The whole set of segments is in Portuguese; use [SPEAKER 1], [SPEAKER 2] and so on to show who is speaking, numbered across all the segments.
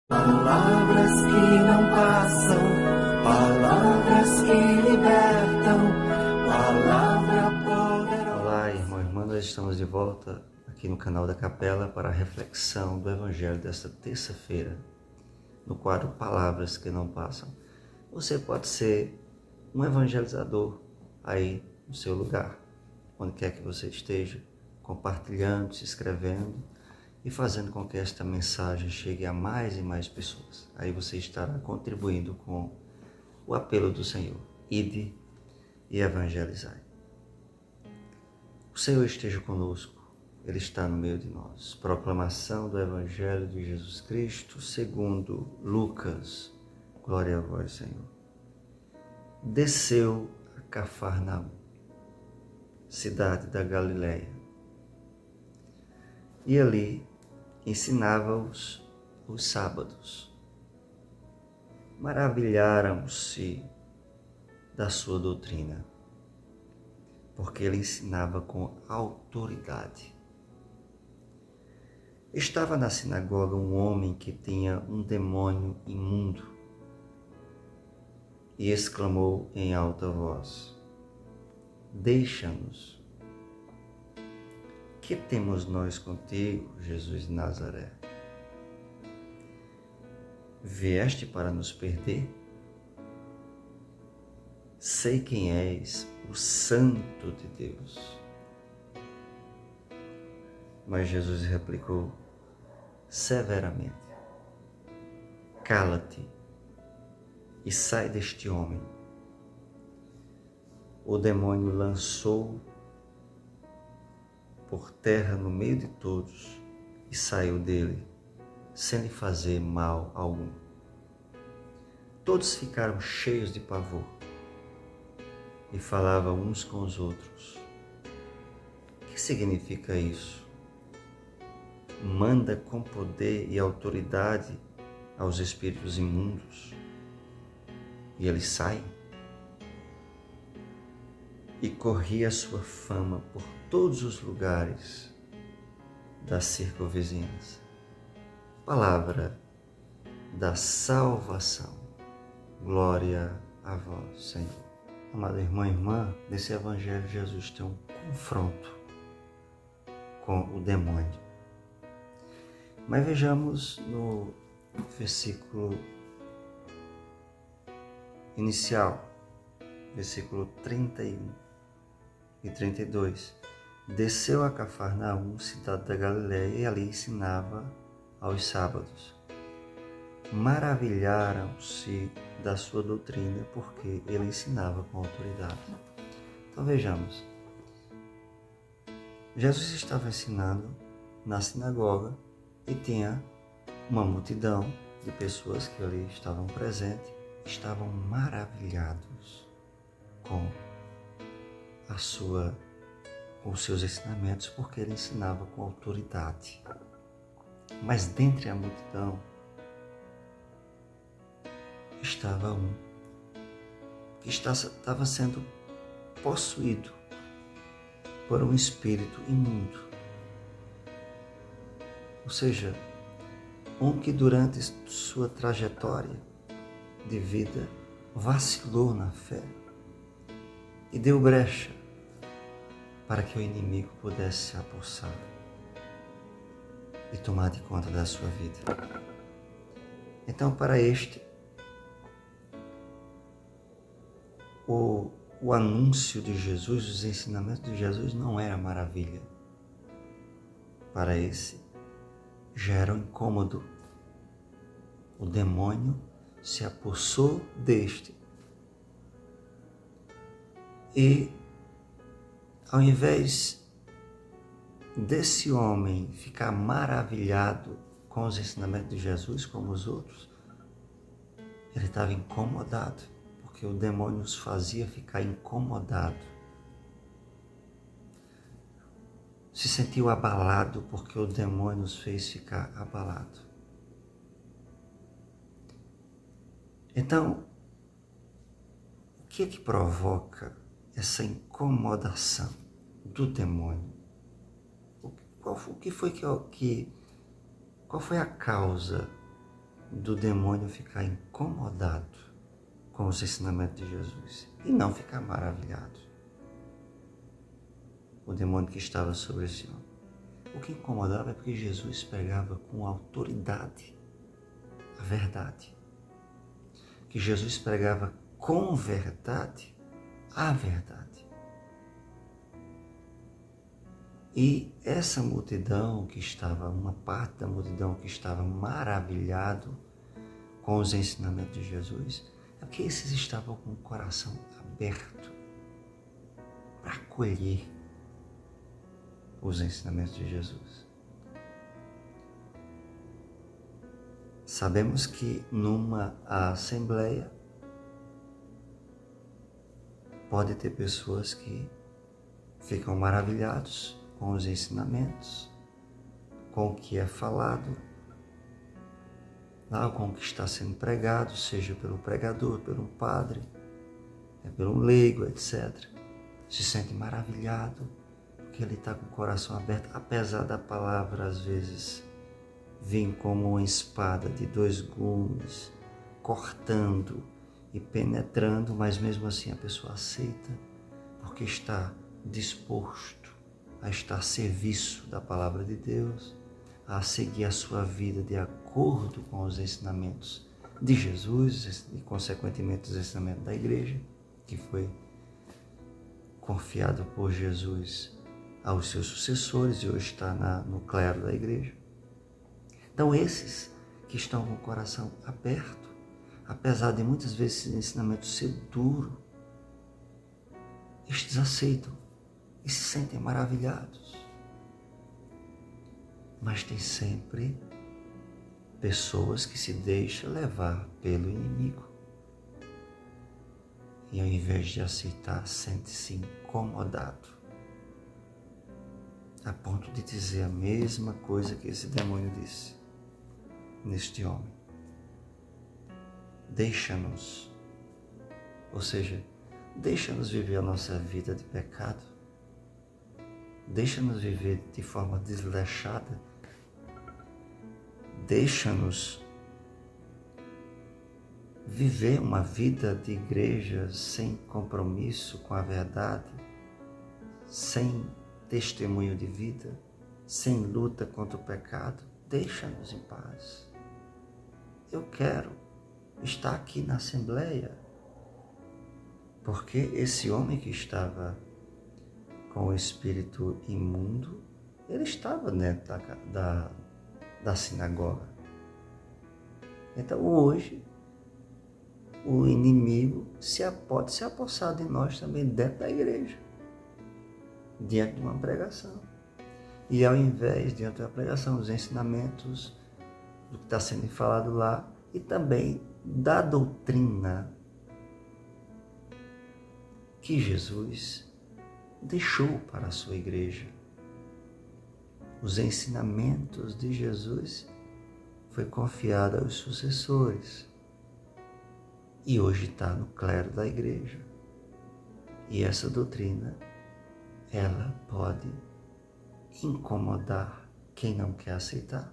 [SPEAKER 1] Palavras que não passam, palavras que libertam, palavra poderosa.
[SPEAKER 2] Olá, irmão e irmã, nós estamos de volta aqui no canal da Capela para a reflexão do Evangelho desta terça-feira, no quadro Palavras que não passam. Você pode ser um evangelizador aí no seu lugar, onde quer que você esteja, compartilhando, se inscrevendo e fazendo com que esta mensagem chegue a mais e mais pessoas. Aí você estará contribuindo com o apelo do Senhor: ide e evangelizai. O Senhor esteja conosco, Ele está no meio de nós. Proclamação do Evangelho de Jesus Cristo segundo Lucas. Glória a vós, Senhor. Desceu a Cafarnaum, cidade da Galileia, e ali ensinava-os os sábados. Maravilharam-se da sua doutrina, porque ele ensinava com autoridade. Estava na sinagoga um homem que tinha um demônio imundo e exclamou em alta voz: deixa-nos. Que temos nós contigo, Jesus de Nazaré? Vieste para nos perder? Sei quem és, o Santo de Deus. Mas Jesus replicou severamente: cala-te e sai deste homem. O demônio lançou por terra no meio de todos e saiu dele, sem lhe fazer mal algum. Todos ficaram cheios de pavor e falavam uns com os outros: o que significa isso? Manda com poder e autoridade aos espíritos imundos e eles saem? E corria a sua fama por todos os lugares da circunvizinhança. Palavra da salvação. Glória a vós, Senhor. Amado irmão e irmã, nesse Evangelho Jesus tem um confronto com o demônio. Mas vejamos no versículo inicial, versículo 31 e 32. Desceu a Cafarnaum, cidade da Galileia, e ali ensinava aos sábados. Maravilharam-se da sua doutrina, porque ele ensinava com autoridade. Então vejamos, Jesus estava ensinando na sinagoga e tinha uma multidão de pessoas que ali estavam presentes, estavam maravilhados com os seus ensinamentos, porque ele ensinava com autoridade. Mas dentre a multidão estava um que estava sendo possuído por um espírito imundo. Ou seja, um que durante sua trajetória de vida vacilou na fé e deu brecha para que o inimigo pudesse se apossar e tomar de conta da sua vida. Então, para este, o anúncio de Jesus, os ensinamentos de Jesus não era maravilha. Para esse, já era um incômodo. O demônio se apossou deste e, ao invés desse homem ficar maravilhado com os ensinamentos de Jesus, como os outros, ele estava incomodado, porque o demônio os fazia ficar incomodado. Se sentiu abalado, porque o demônio os fez ficar abalado. Então, o que é que provoca essa incomodação do demônio? Qual foi a causa do demônio ficar incomodado com os ensinamentos de Jesus e não ficar maravilhado. O demônio que estava sobre esse homem. O que incomodava é porque Jesus pregava com autoridade a verdade. Que Jesus pregava com verdade a verdade. E essa multidão que estava, uma parte da multidão que estava maravilhado com os ensinamentos de Jesus, é porque esses estavam com o coração aberto para acolher os ensinamentos de Jesus. Sabemos que numa assembleia pode ter pessoas que ficam maravilhados com os ensinamentos, com o que é falado, com o que está sendo pregado, seja pelo pregador, pelo padre, pelo leigo, etc. Se sente maravilhado, porque ele está com o coração aberto, apesar da palavra às vezes vir como uma espada de 2 gumes, cortando e penetrando, mas mesmo assim a pessoa aceita, porque está disposto a estar a serviço da palavra de Deus, a seguir a sua vida de acordo com os ensinamentos de Jesus e, consequentemente, os ensinamentos da igreja, que foi confiado por Jesus aos seus sucessores e hoje está no clero da igreja. Então, esses que estão com o coração aberto, apesar de muitas vezes esse ensinamento ser duro, estes aceitam e se sentem maravilhados. Mas tem sempre pessoas que se deixam levar pelo inimigo. E ao invés de aceitar, sente-se incomodado, a ponto de dizer a mesma coisa que esse demônio disse neste homem. Deixa-nos, ou seja, deixa-nos viver a nossa vida de pecado, deixa-nos viver de forma desleixada, deixa-nos viver uma vida de igreja sem compromisso com a verdade, sem testemunho de vida, sem luta contra o pecado. Deixa-nos em paz. Eu quero estar aqui na Assembleia, porque esse homem que estava com o espírito imundo, ele estava dentro da sinagoga. Então hoje, o inimigo pode se apossar de nós também dentro da igreja, diante de uma pregação. E ao invés, diante da pregação, os ensinamentos do que está sendo falado lá e também da doutrina que Jesus deixou para a sua igreja. Os ensinamentos de Jesus foi confiado aos sucessores e hoje está no clero da igreja. E essa doutrina, ela pode incomodar quem não quer aceitar,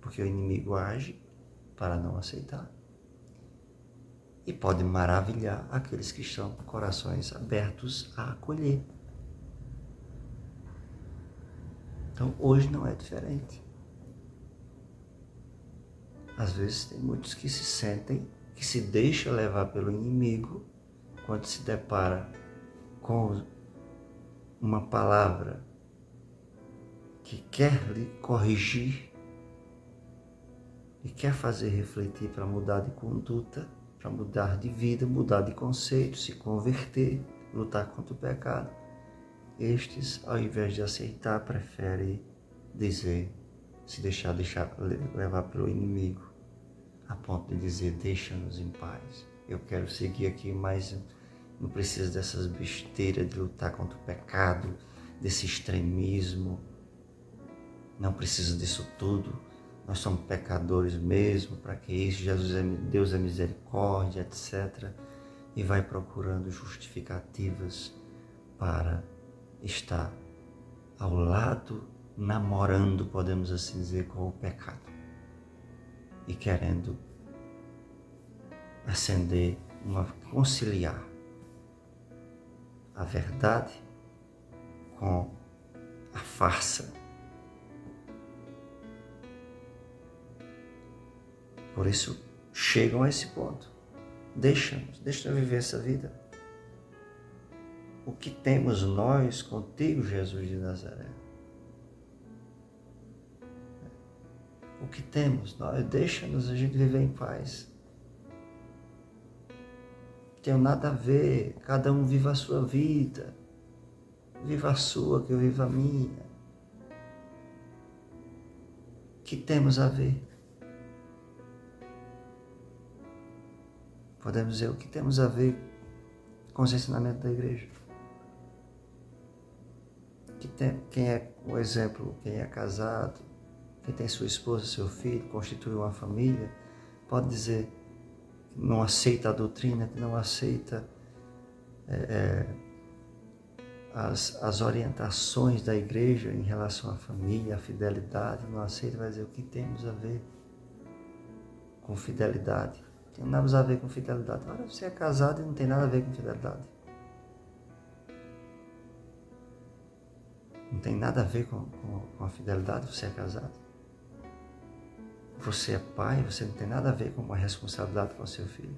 [SPEAKER 2] porque o inimigo age para não aceitar. E pode maravilhar aqueles que estão com corações abertos a acolher. Então hoje não é diferente. Às vezes tem muitos que se sentem, que se deixam levar pelo inimigo quando se depara com uma palavra que quer lhe corrigir e quer fazer refletir para mudar de conduta, para mudar de vida, mudar de conceito, se converter, lutar contra o pecado. Estes, ao invés de aceitar, preferem dizer, se deixar levar pelo inimigo, a ponto de dizer, deixa-nos em paz. Eu quero seguir aqui, mas não preciso dessas besteiras de lutar contra o pecado, desse extremismo. Não preciso disso tudo. Nós somos pecadores mesmo, para que isso? Deus é misericórdia, etc. E vai procurando justificativas para estar ao lado, namorando, podemos assim dizer, com o pecado. e querendo conciliar a verdade com a farsa. Por isso chegam a esse ponto. Deixa-nos viver essa vida. O que temos nós contigo, Jesus de Nazaré? O que temos nós? Deixa-nos a gente viver em paz. Não tem nada a ver, cada um viva a sua vida. Viva a sua, que eu viva a minha. O que temos a ver? Podemos dizer o que temos a ver com os ensinamentos da igreja. Quem é o exemplo, quem é casado, quem tem sua esposa, seu filho, constitui uma família, pode dizer que não aceita a doutrina, que não aceita as orientações da igreja em relação à família, à fidelidade, não aceita, vai dizer o que temos a ver com fidelidade. Tem nada a ver com fidelidade. Agora você é casado e não tem nada a ver com fidelidade. Não tem nada a ver com a fidelidade, você é casado. Você é pai, você não tem nada a ver com uma responsabilidade com o seu filho.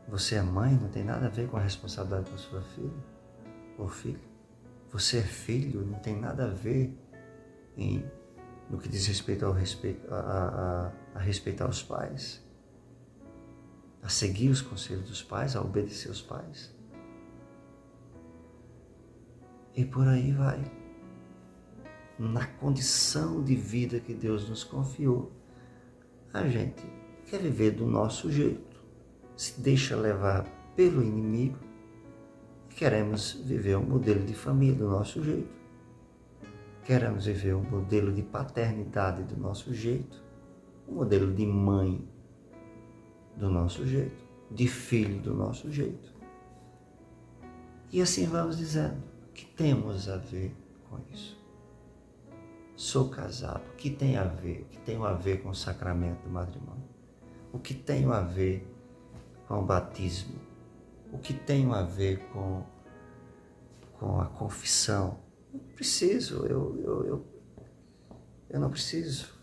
[SPEAKER 2] Você é mãe, não tem nada a ver com a responsabilidade com a sua filha ou filho. Você é filho, não tem nada a ver no que diz respeito a respeitar os pais, a seguir os conselhos dos pais, a obedecer os pais. E por aí vai. Na condição de vida que Deus nos confiou, a gente quer viver do nosso jeito, se deixa levar pelo inimigo e queremos viver um modelo de família do nosso jeito. Queremos viver um modelo de paternidade do nosso jeito, um modelo de mãe do nosso jeito, de filho do nosso jeito. E assim vamos dizendo, o que temos a ver com isso? Sou casado, o que tem a ver? O que tenho a ver com o sacramento do matrimônio? O que tenho a ver com o batismo? O que tenho a ver com a confissão? Não preciso, eu não preciso.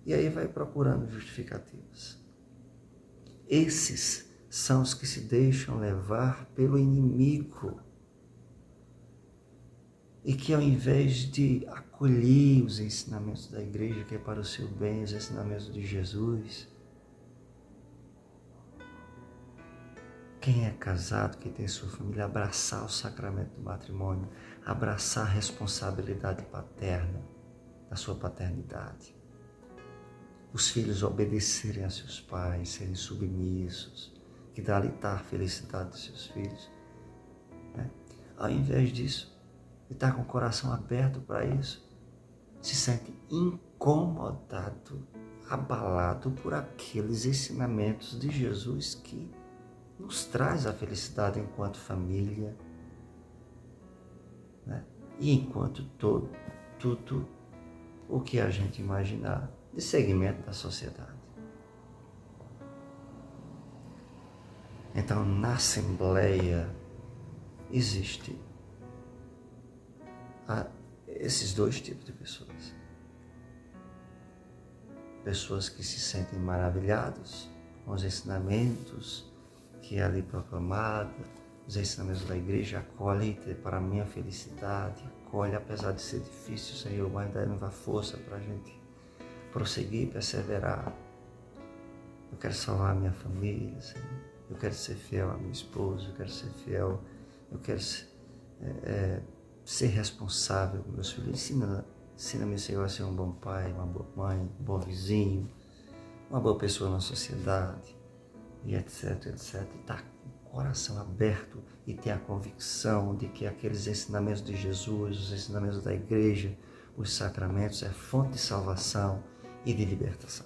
[SPEAKER 2] E aí vai procurando justificativas. Esses são os que se deixam levar pelo inimigo. E que ao invés de acolher os ensinamentos da igreja, que é para o seu bem, os ensinamentos de Jesus, quem é casado, quem tem sua família, abraçar o sacramento do matrimônio, abraçar a responsabilidade paterna, da sua paternidade. Os filhos obedecerem a seus pais, serem submissos, que dali está a felicidade dos seus filhos. Né? Ao invés disso, ele está com o coração aberto para isso, se sente incomodado, abalado por aqueles ensinamentos de Jesus que nos traz a felicidade enquanto família, né? E enquanto tudo o que a gente imaginar de segmento da sociedade. Então, na Assembleia existe esses dois tipos de pessoas. Pessoas que se sentem maravilhados com os ensinamentos que é ali proclamada, os ensinamentos da igreja, acolhe para a minha felicidade, acolhe apesar de ser difícil, Senhor, mas dá força para a gente prosseguir, perseverar. Eu quero salvar a minha família, Senhor. Eu quero ser fiel à minha esposa, eu quero ser fiel, eu quero ser responsável com meus filhos. Ensina-me, Senhor, a ser um bom pai, uma boa mãe, um bom vizinho, uma boa pessoa na sociedade, e etc, etc. Está com o coração aberto e tem a convicção de que aqueles ensinamentos de Jesus, os ensinamentos da igreja, os sacramentos, é fonte de salvação e de libertação.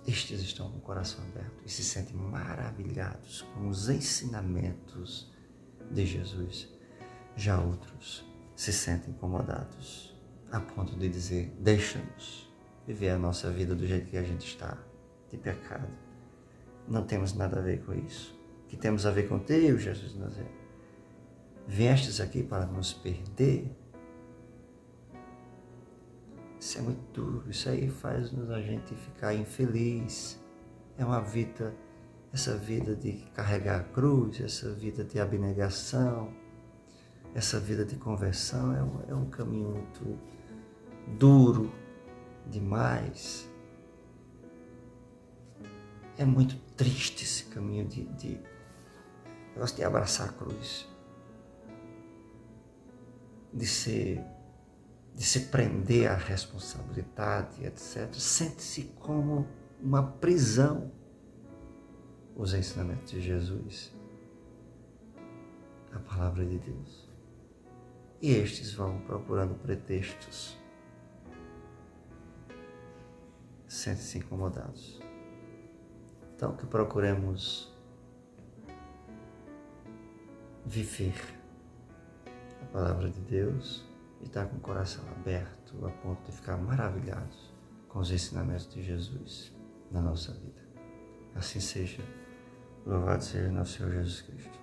[SPEAKER 2] Estes estão com o coração aberto e se sentem maravilhados com os ensinamentos de Jesus. Já outros se sentem incomodados a ponto de dizer, deixa-nos viver a nossa vida do jeito que a gente está, de pecado. Não temos nada a ver com isso. O que temos a ver contigo, Jesus de Nazaré? Viestes aqui para nos perder? Isso é muito duro, isso aí faz a gente ficar infeliz. É uma vida, essa vida de carregar a cruz, essa vida de abnegação, essa vida de conversão é um caminho muito duro demais. É muito triste esse caminho eu gosto de abraçar a cruz, de se prender à responsabilidade, etc. Sente-se como uma prisão. Os ensinamentos de Jesus, a palavra de Deus. E estes vão procurando pretextos. Sentem-se incomodados. Então que procuremos viver a palavra de Deus e estar com o coração aberto a ponto de ficar maravilhados com os ensinamentos de Jesus na nossa vida. Assim seja. Louvado seja nosso Senhor Jesus Cristo.